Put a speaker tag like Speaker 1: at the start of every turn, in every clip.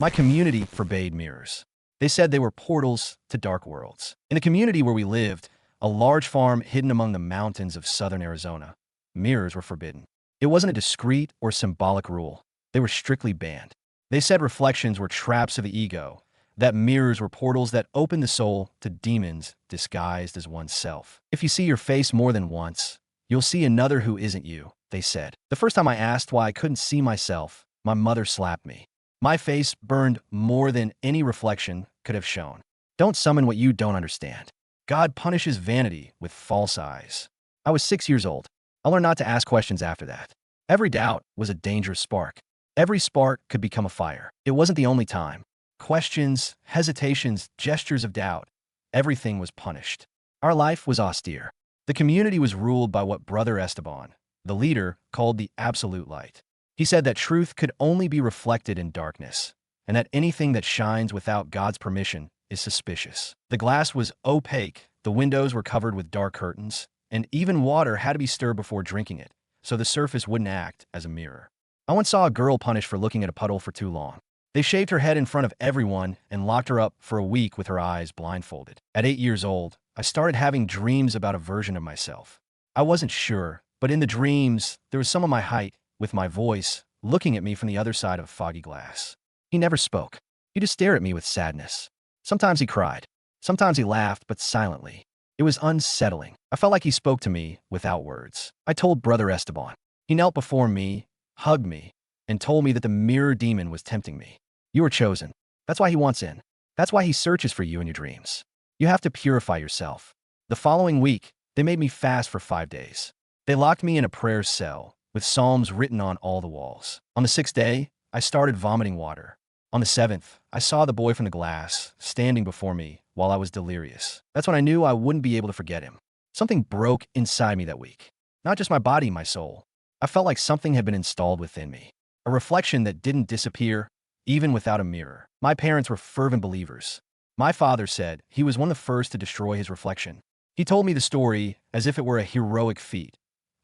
Speaker 1: My community forbade mirrors. They said they were portals to dark worlds. In the community where we lived, a large farm hidden among the mountains of southern Arizona, mirrors were forbidden. It wasn't a discreet or symbolic rule. They were strictly banned. They said reflections were traps of the ego, that mirrors were portals that opened the soul to demons disguised as oneself. If you see your face more than once, you'll see another who isn't you, they said. The first time I asked why I couldn't see myself, my mother slapped me. My face burned more than any reflection could have shown. Don't summon what you don't understand. God punishes vanity with false eyes. I was 6 years old. I learned not to ask questions after that. Every doubt was a dangerous spark. Every spark could become a fire. It wasn't the only time. Questions, hesitations, gestures of doubt. Everything was punished. Our life was austere. The community was ruled by what Brother Esteban, the leader, called the absolute light. He said that truth could only be reflected in darkness, and that anything that shines without God's permission is suspicious. The glass was opaque, the windows were covered with dark curtains, and even water had to be stirred before drinking it, so the surface wouldn't act as a mirror. I once saw a girl punished for looking at a puddle for too long. They shaved her head in front of everyone and locked her up for a week with her eyes blindfolded. At 8 years old, I started having dreams about a version of myself. I wasn't sure, but in the dreams, there was someone my height, with my voice, looking at me from the other side of foggy glass. He never spoke. He just stared at me with sadness. Sometimes he cried. Sometimes he laughed, but silently. It was unsettling. I felt like he spoke to me without words. I told Brother Esteban. He knelt before me, hugged me, and told me that the mirror demon was tempting me. You were chosen. That's why he wants in. That's why he searches for you in your dreams. You have to purify yourself. The following week, they made me fast for 5 days. They locked me in a prayer cell, with psalms written on all the walls. On the 6th day, I started vomiting water. On the 7th, I saw the boy from the glass, standing before me while I was delirious. That's when I knew I wouldn't be able to forget him. Something broke inside me that week. Not just my body, my soul. I felt like something had been installed within me. A reflection that didn't disappear, even without a mirror. My parents were fervent believers. My father said he was one of the first to destroy his reflection. He told me the story as if it were a heroic feat.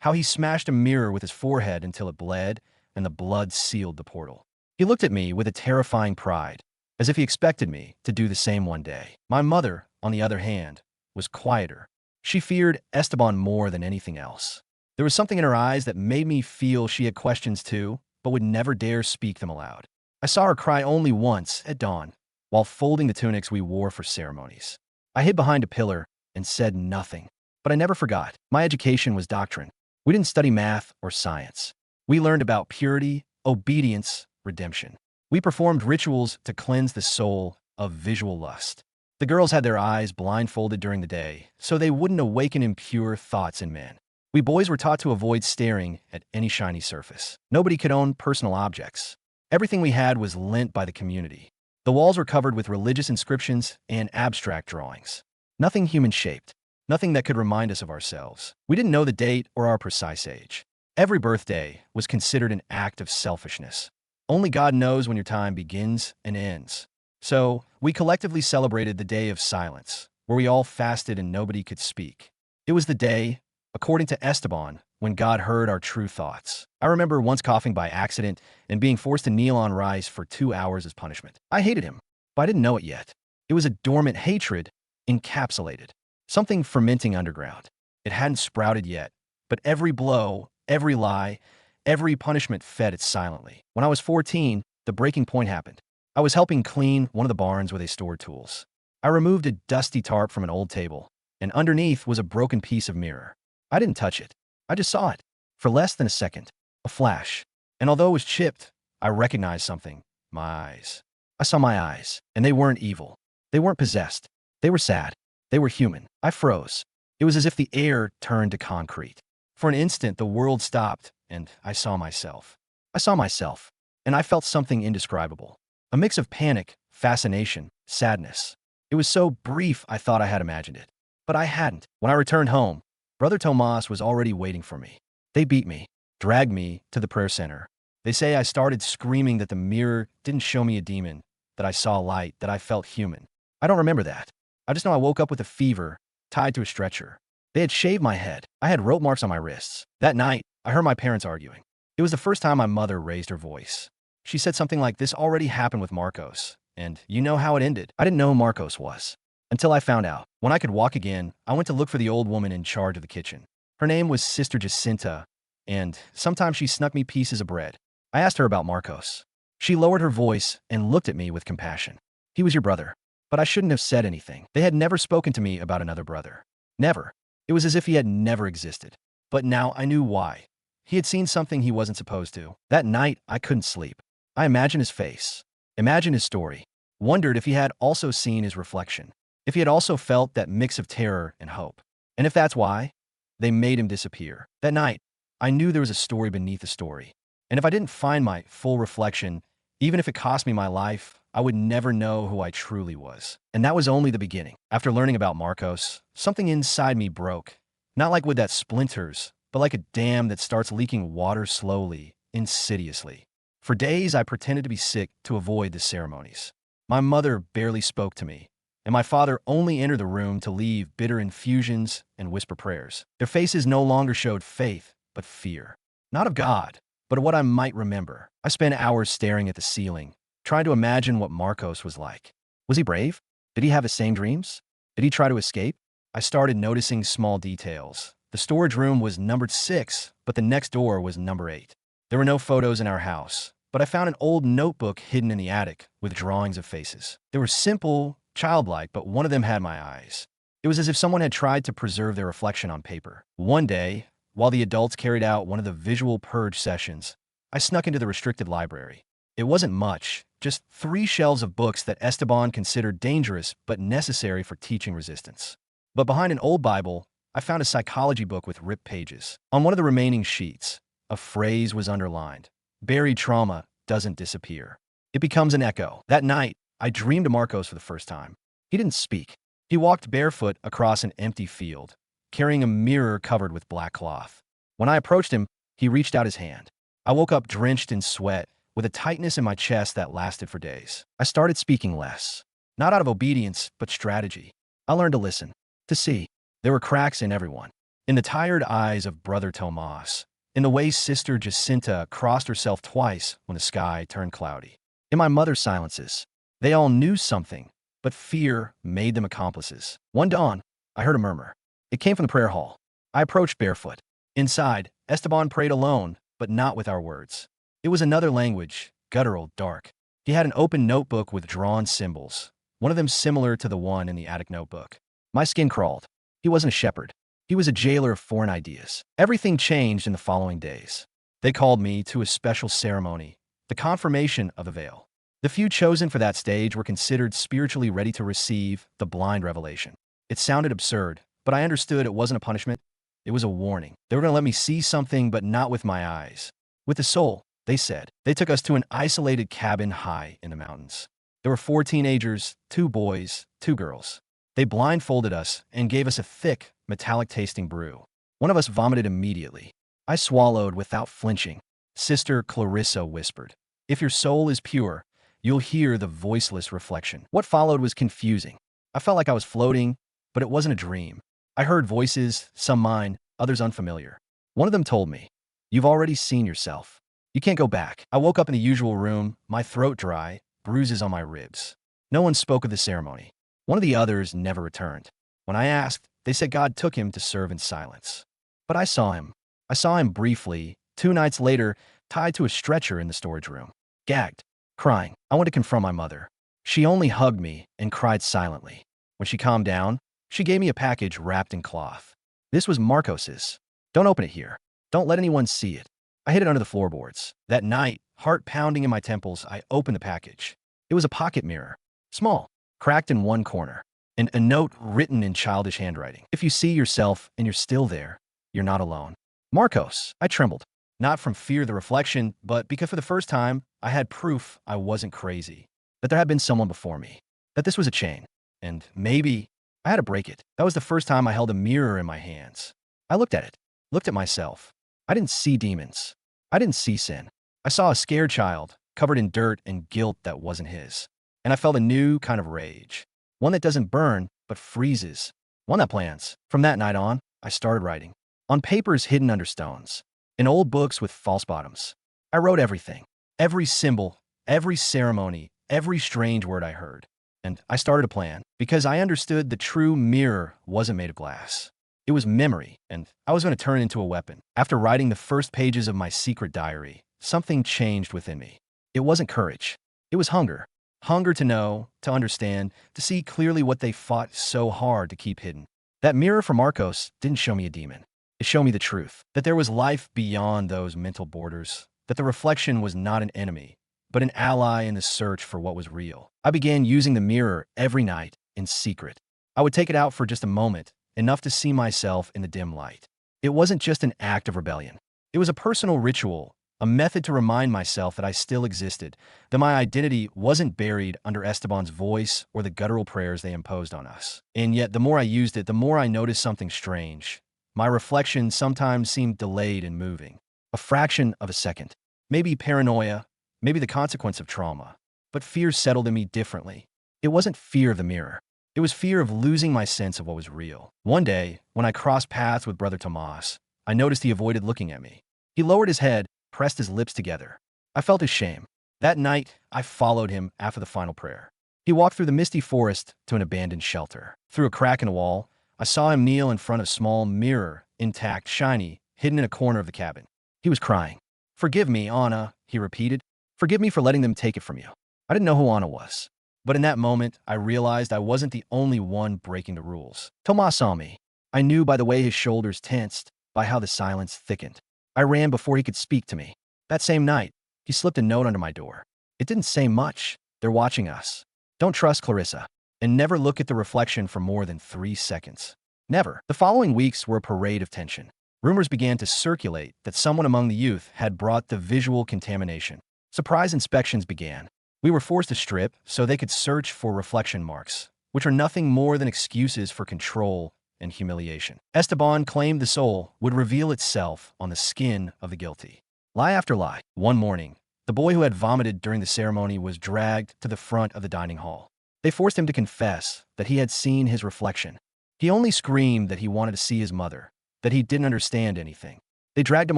Speaker 1: How he smashed a mirror with his forehead until it bled, and the blood sealed the portal. He looked at me with a terrifying pride, as if he expected me to do the same one day. My mother, on the other hand, was quieter. She feared Esteban more than anything else. There was something in her eyes that made me feel she had questions too, but would never dare speak them aloud. I saw her cry only once at dawn, while folding the tunics we wore for ceremonies. I hid behind a pillar and said nothing, but I never forgot. My education was doctrine. We didn't study math or science. We learned about purity, obedience, redemption. We performed rituals to cleanse the soul of visual lust. The girls had their eyes blindfolded during the day, so they wouldn't awaken impure thoughts in men. We boys were taught to avoid staring at any shiny surface. Nobody could own personal objects. Everything we had was lent by the community. The walls were covered with religious inscriptions and abstract drawings. Nothing human-shaped. Nothing that could remind us of ourselves. We didn't know the date or our precise age. Every birthday was considered an act of selfishness. Only God knows when your time begins and ends. So, we collectively celebrated the day of silence, where we all fasted and nobody could speak. It was the day, according to Esteban, when God heard our true thoughts. I remember once coughing by accident and being forced to kneel on rice for 2 hours as punishment. I hated him, but I didn't know it yet. It was a dormant hatred, encapsulated. Something fermenting underground. It hadn't sprouted yet, but every blow, every lie, every punishment fed it silently. When I was 14, the breaking point happened. I was helping clean one of the barns where they stored tools. I removed a dusty tarp from an old table, and underneath was a broken piece of mirror. I didn't touch it. I just saw it. For less than a second. A flash. And although it was chipped, I recognized something. My eyes. I saw my eyes, and they weren't evil. They weren't possessed. They were sad. They were human. I froze. It was as if the air turned to concrete. For an instant, the world stopped, and I saw myself. I saw myself, and I felt something indescribable. A mix of panic, fascination, sadness. It was so brief I thought I had imagined it. But I hadn't. When I returned home, Brother Tomas was already waiting for me. They beat me, dragged me to the prayer center. They say I started screaming that the mirror didn't show me a demon, that I saw light, that I felt human. I don't remember that. I just know I woke up with a fever, tied to a stretcher. They had shaved my head. I had rope marks on my wrists. That night, I heard my parents arguing. It was the first time my mother raised her voice. She said something like, "This already happened with Marcos, and you know how it ended." I didn't know who Marcos was until I found out. When I could walk again, I went to look for the old woman in charge of the kitchen. Her name was Sister Jacinta, and sometimes she snuck me pieces of bread. I asked her about Marcos. She lowered her voice and looked at me with compassion. "He was your brother." But I shouldn't have said anything. They had never spoken to me about another brother. Never. It was as if he had never existed. But now I knew why. He had seen something he wasn't supposed to. That night, I couldn't sleep. I imagined his face, imagined his story, wondered if he had also seen his reflection, if he had also felt that mix of terror and hope. And if that's why, they made him disappear. That night, I knew there was a story beneath the story. And if I didn't find my full reflection, even if it cost me my life, I would never know who I truly was. And that was only the beginning. After learning about Marcos, something inside me broke. Not like wood that splinters, but like a dam that starts leaking water slowly, insidiously. For days, I pretended to be sick to avoid the ceremonies. My mother barely spoke to me, and my father only entered the room to leave bitter infusions and whisper prayers. Their faces no longer showed faith, but fear. Not of God, but of what I might remember. I spent hours staring at the ceiling, trying to imagine what Marcos was like. Was he brave? Did he have the same dreams? Did he try to escape? I started noticing small details. The storage room was numbered 6, but the next door was number 8. There were no photos in our house, but I found an old notebook hidden in the attic with drawings of faces. They were simple, childlike, but one of them had my eyes. It was as if someone had tried to preserve their reflection on paper. One day, while the adults carried out one of the visual purge sessions, I snuck into the restricted library. It wasn't much, just 3 shelves of books that Esteban considered dangerous but necessary for teaching resistance. But behind an old Bible, I found a psychology book with ripped pages. On one of the remaining sheets, a phrase was underlined: "Buried trauma doesn't disappear. It becomes an echo." That night, I dreamed of Marcos for the first time. He didn't speak. He walked barefoot across an empty field, carrying a mirror covered with black cloth. When I approached him, he reached out his hand. I woke up drenched in sweat, with a tightness in my chest that lasted for days. I started speaking less, not out of obedience, but strategy. I learned to listen, to see. There were cracks in everyone. In the tired eyes of Brother Tomas, in the way Sister Jacinta crossed herself twice when the sky turned cloudy. In my mother's silences, they all knew something, but fear made them accomplices. One dawn, I heard a murmur. It came from the prayer hall. I approached barefoot. Inside, Esteban prayed alone, but not with our words. It was another language, guttural, dark. He had an open notebook with drawn symbols, one of them similar to the one in the attic notebook. My skin crawled. He wasn't a shepherd. He was a jailer of foreign ideas. Everything changed in the following days. They called me to a special ceremony, the confirmation of the veil. The few chosen for that stage were considered spiritually ready to receive the blind revelation. It sounded absurd, but I understood it wasn't a punishment. It was a warning. They were going to let me see something, but not with my eyes. With the soul, they said. They took us to an isolated cabin high in the mountains. There were 4 teenagers, 2 boys, 2 girls. They blindfolded us and gave us a thick, metallic-tasting brew. One of us vomited immediately. I swallowed without flinching. Sister Clarissa whispered, "If your soul is pure, you'll hear the voiceless reflection." What followed was confusing. I felt like I was floating, but it wasn't a dream. I heard voices, some mine, others unfamiliar. One of them told me, "You've already seen yourself. You can't go back." I woke up in the usual room, my throat dry, bruises on my ribs. No one spoke of the ceremony. One of the others never returned. When I asked, they said God took him to serve in silence. But I saw him. I saw him briefly, 2 nights later, tied to a stretcher in the storage room. Gagged, crying. I went to confront my mother. She only hugged me and cried silently. When she calmed down, she gave me a package wrapped in cloth. This was Marcos's. "Don't open it here. Don't let anyone see it." I hid it under the floorboards. That night, heart pounding in my temples, I opened the package. It was a pocket mirror. Small, cracked in one corner, and a note written in childish handwriting. "If you see yourself and you're still there, you're not alone. Marcos." I trembled, not from fear of the reflection, but because for the first time, I had proof I wasn't crazy, that there had been someone before me, that this was a chain, and maybe I had to break it. That was the first time I held a mirror in my hands. I looked at it, looked at myself. I didn't see demons. I didn't see sin. I saw a scared child, covered in dirt and guilt that wasn't his. And I felt a new kind of rage. One that doesn't burn, but freezes. One that plans. From that night on, I started writing. On papers hidden under stones. In old books with false bottoms. I wrote everything. Every symbol, every ceremony, every strange word I heard. And I started a plan, because I understood the true mirror wasn't made of glass. It was memory, and I was going to turn it into a weapon. After writing the first pages of my secret diary, something changed within me. It wasn't courage. It was hunger. Hunger to know, to understand, to see clearly what they fought so hard to keep hidden. That mirror from Marcos didn't show me a demon. It showed me the truth, that there was life beyond those mental borders, that the reflection was not an enemy, but an ally in the search for what was real. I began using the mirror every night, in secret. I would take it out for just a moment, enough to see myself in the dim light. It wasn't just an act of rebellion. It was a personal ritual, a method to remind myself that I still existed, that my identity wasn't buried under Esteban's voice or the guttural prayers they imposed on us. And yet, the more I used it, the more I noticed something strange. My reflection sometimes seemed delayed in moving. A fraction of a second. Maybe paranoia, maybe the consequence of trauma. But fear settled in me differently. It wasn't fear of the mirror. It was fear of losing my sense of what was real. One day, when I crossed paths with Brother Tomas, I noticed he avoided looking at me. He lowered his head, pressed his lips together. I felt his shame. That night, I followed him after the final prayer. He walked through the misty forest to an abandoned shelter. Through a crack in the wall, I saw him kneel in front of a small mirror, intact, shiny, hidden in a corner of the cabin. He was crying. "Forgive me, Anna," he repeated. "Forgive me for letting them take it from you." I didn't know who Anna was. But in that moment, I realized I wasn't the only one breaking the rules. Tomas saw me. I knew by the way his shoulders tensed, by how the silence thickened. I ran before he could speak to me. That same night, he slipped a note under my door. It didn't say much. "They're watching us. Don't trust Clarissa. And never look at the reflection for more than 3 seconds." Never. The following weeks were a parade of tension. Rumors began to circulate that someone among the youth had brought the visual contamination. Surprise inspections began. We were forced to strip so they could search for reflection marks, which are nothing more than excuses for control and humiliation. Esteban claimed the soul would reveal itself on the skin of the guilty. Lie after lie. One morning, the boy who had vomited during the ceremony was dragged to the front of the dining hall. They forced him to confess that he had seen his reflection. He only screamed that he wanted to see his mother, that he didn't understand anything. They dragged him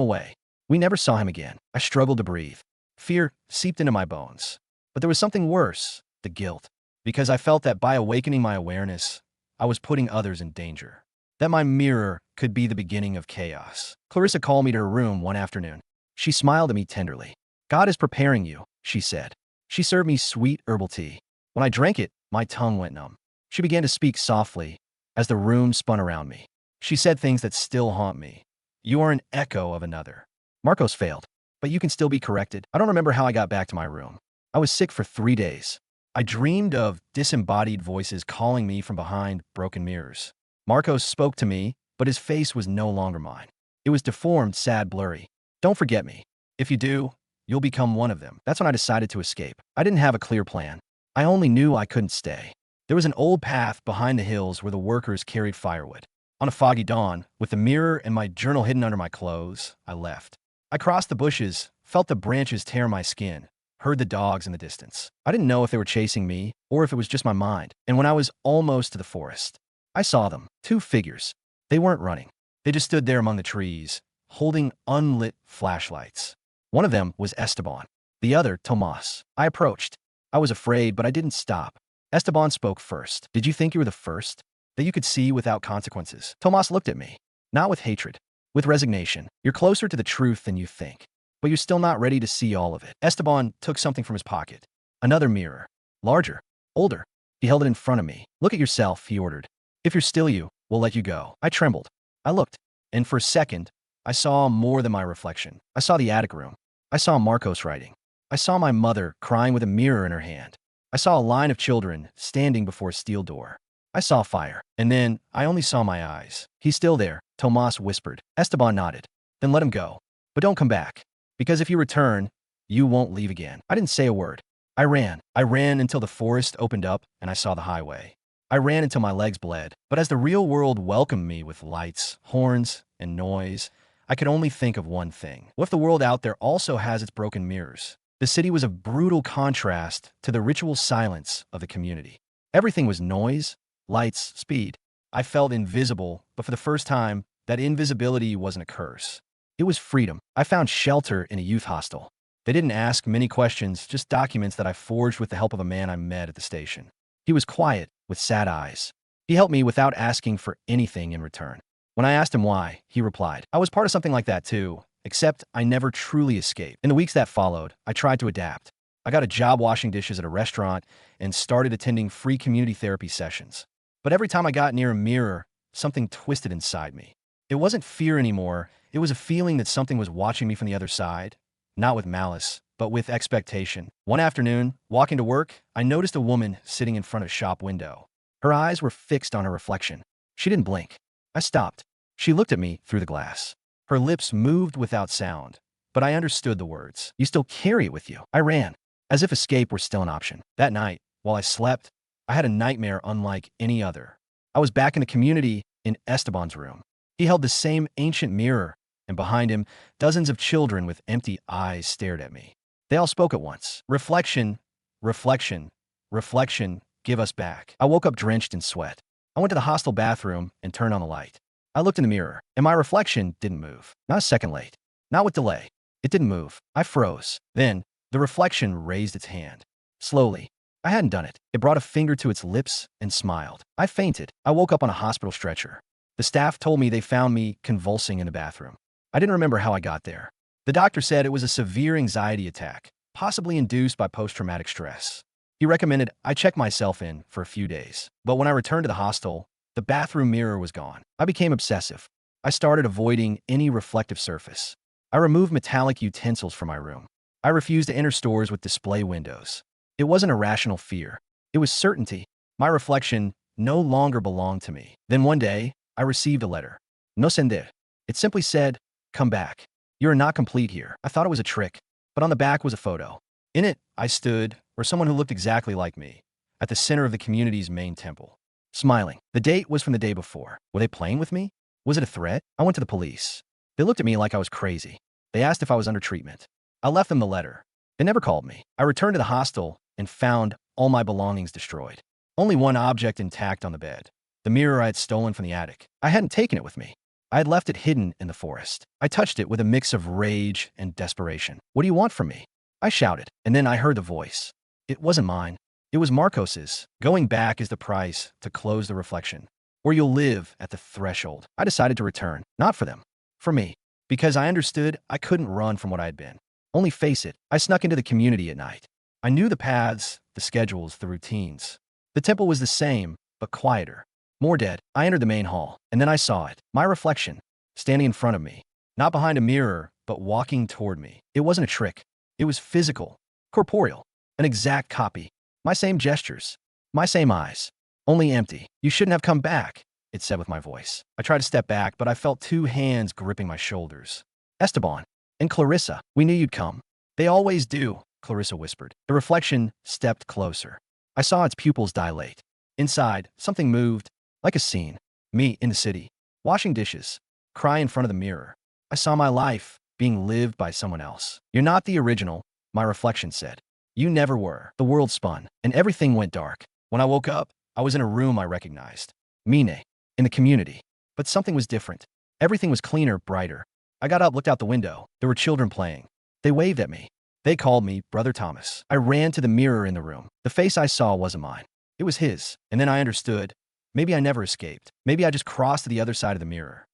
Speaker 1: away. We never saw him again. I struggled to breathe. Fear seeped into my bones. But there was something worse, the guilt, because I felt that by awakening my awareness, I was putting others in danger, that my mirror could be the beginning of chaos. Clarissa called me to her room one afternoon. She smiled at me tenderly. "God is preparing you," she said. She served me sweet herbal tea. When I drank it, my tongue went numb. She began to speak softly as the room spun around me. She said things that still haunt me. "You are an echo of another. Marcos failed, but you can still be corrected." I don't remember how I got back to my room. I was sick for 3 days. I dreamed of disembodied voices calling me from behind broken mirrors. Marcos spoke to me, but his face was no longer mine. It was deformed, sad, blurry. "Don't forget me. If you do, you'll become one of them." That's when I decided to escape. I didn't have a clear plan. I only knew I couldn't stay. There was an old path behind the hills where the workers carried firewood. On a foggy dawn, with the mirror and my journal hidden under my clothes, I left. I crossed the bushes, felt the branches tear my skin, heard the dogs in the distance. I didn't know if they were chasing me or if it was just my mind. And when I was almost to the forest, I saw them, 2 figures. They weren't running. They just stood there among the trees, holding unlit flashlights. One of them was Esteban, the other Tomas. I approached. I was afraid, but I didn't stop. Esteban spoke first. "Did you think you were the first? That you could see without consequences?" Tomas looked at me, not with hatred, with resignation. "You're closer to the truth than you think, but you're still not ready to see all of it." Esteban took something from his pocket. Another mirror. Larger. Older. He held it in front of me. "Look at yourself," he ordered. "If you're still you, we'll let you go." I trembled. I looked, and for a second, I saw more than my reflection. I saw the attic room. I saw Marcos writing. I saw my mother crying with a mirror in her hand. I saw a line of children standing before a steel door. I saw fire. And then I only saw my eyes. "He's still there," Tomas whispered. Esteban nodded. "Then let him go. But don't come back. Because if you return, you won't leave again." I didn't say a word. I ran. I ran until the forest opened up and I saw the highway. I ran until my legs bled. But as the real world welcomed me with lights, horns, and noise, I could only think of one thing. What if the world out there also has its broken mirrors? The city was a brutal contrast to the ritual silence of the community. Everything was noise, lights, speed. I felt invisible, but for the first time, that invisibility wasn't a curse. It was freedom. I found shelter in a youth hostel. They didn't ask many questions, just documents that I forged with the help of a man I met at the station. He was quiet, with sad eyes. He helped me without asking for anything in return. When I asked him why, he replied, "I was part of something like that too, except I never truly escaped." In the weeks that followed, I tried to adapt. I got a job washing dishes at a restaurant and started attending free community therapy sessions. But every time I got near a mirror, something twisted inside me. It wasn't fear anymore. It was a feeling that something was watching me from the other side, not with malice, but with expectation. One afternoon, walking to work, I noticed a woman sitting in front of a shop window. Her eyes were fixed on her reflection. She didn't blink. I stopped. She looked at me through the glass. Her lips moved without sound, but I understood the words. "You still carry it with you." I ran, as if escape were still an option. That night, while I slept, I had a nightmare unlike any other. I was back in the community in Esteban's room. He held the same ancient mirror, and behind him, dozens of children with empty eyes stared at me. They all spoke at once. "Reflection, reflection, reflection, give us back." I woke up drenched in sweat. I went to the hostel bathroom and turned on the light. I looked in the mirror, and my reflection didn't move. Not a second late. Not with delay. It didn't move. I froze. Then, the reflection raised its hand. Slowly. I hadn't done it. It brought a finger to its lips and smiled. I fainted. I woke up on a hospital stretcher. The staff told me they found me convulsing in the bathroom. I didn't remember how I got there. The doctor said it was a severe anxiety attack, possibly induced by post-traumatic stress. He recommended I check myself in for a few days. But when I returned to the hostel, the bathroom mirror was gone. I became obsessive. I started avoiding any reflective surface. I removed metallic utensils from my room. I refused to enter stores with display windows. It wasn't irrational fear. It was certainty. My reflection no longer belonged to me. Then one day, I received a letter. No sender. It simply said, "Come back. You are not complete here." I thought it was a trick, but on the back was a photo. In it, I stood, or someone who looked exactly like me, at the center of the community's main temple, smiling. The date was from the day before. Were they playing with me? Was it a threat? I went to the police. They looked at me like I was crazy. They asked if I was under treatment. I left them the letter. They never called me. I returned to the hostel and found all my belongings destroyed. Only one object intact on the bed. The mirror I had stolen from the attic. I hadn't taken it with me. I had left it hidden in the forest. I touched it with a mix of rage and desperation. "What do you want from me?" I shouted, and then I heard the voice. It wasn't mine. It was Marcos's. "Going back is the price to close the reflection, or you'll live at the threshold." I decided to return, not for them, for me, because I understood I couldn't run from what I had been. Only face it. I snuck into the community at night. I knew the paths, the schedules, the routines. The temple was the same, but quieter. More dead. I entered the main hall, and then I saw it. My reflection, standing in front of me. Not behind a mirror, but walking toward me. It wasn't a trick. It was physical, corporeal, an exact copy. My same gestures, my same eyes, only empty. "You shouldn't have come back," it said with my voice. I tried to step back, but I felt two hands gripping my shoulders. "Esteban and Clarissa, we knew you'd come." "They always do," Clarissa whispered. The reflection stepped closer. I saw its pupils dilate. Inside, something moved, like a scene. Me in the city, washing dishes, cry in front of the mirror. I saw my life being lived by someone else. "You're not the original," my reflection said. "You never were." The world spun, and everything went dark. When I woke up, I was in a room I recognized. Mine, in the community. But something was different. Everything was cleaner, brighter. I got up, looked out the window. There were children playing. They waved at me. They called me Brother Thomas. I ran to the mirror in the room. The face I saw wasn't mine. It was his. And then I understood. Maybe I never escaped. Maybe I just crossed to the other side of the mirror.